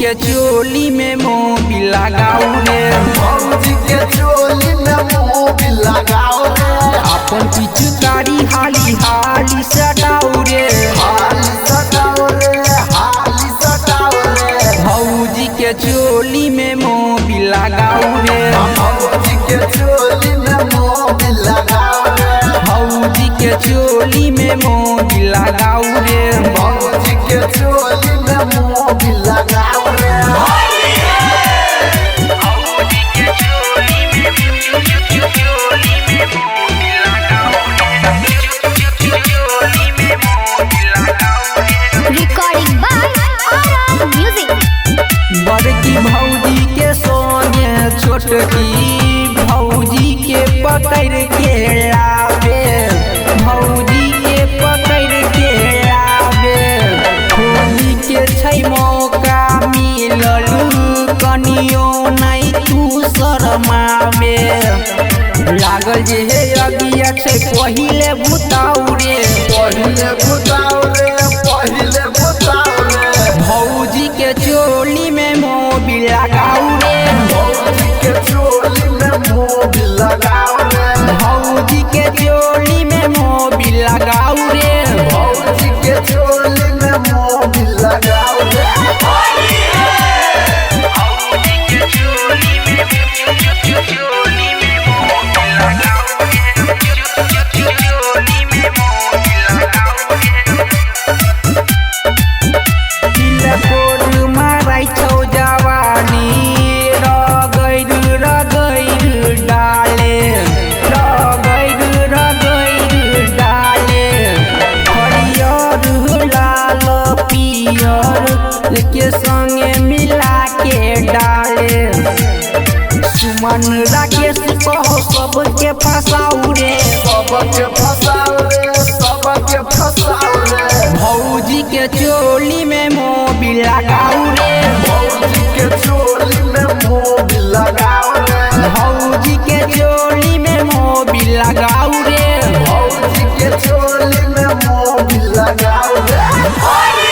के चोली में मोबिल लगाऊ रे, भौजी के चोली में मोबिल लगाओ रे, अपन पिचकारी हाली हाली सटाऊ रे, हाली सटाओ रे, हाली सटाओ रे, भौजी के चोली में मोबिल लगाऊ रे, भौजी के चोली में मोबिल लगाओ रे, भौजी के चोली में मोबिल लगाऊ रे, भौजी के चोली में मोबिल लगाओ रे। Recording by RR Music. बड़की भौजी के सोने छोटकी भौजी के पकड़ के लावे, भौजी के पकड़ के लावे, होली के छै मौका मिलल कनियो नहीं तू शरमावे, लागल जे हे अगिया छै पहिले बुताऊ रे, पहिले बुताओ रे, पहिले बुताओ रे, भौजी के चोली में मोबिल लगाऊ रे, भौजी के चोली में मोबिल लगाओ रे, भौजी के चोली में मोबिल लगाऊ रे, भौजी के चोली में मोबिल लगाओ रे। तिलकोर मारै छौ जवानी, रगैर रगैर डाले, रगैर रगैर डाले, हरियर लाल पियर के संगे मिला के डाले, सुमन राकेश कहो सबके फसाऊ रे, सबके फसाओ रे, सबके फसाओ रे, भौजी के चोली में मोबिल लगाऊ रे, भौजी के चोली में मोबिल लगाओ रे, भौजी के चोली में मोबिल लगाऊ रे, भौजी के चोली में मोबिल लगाओ रे।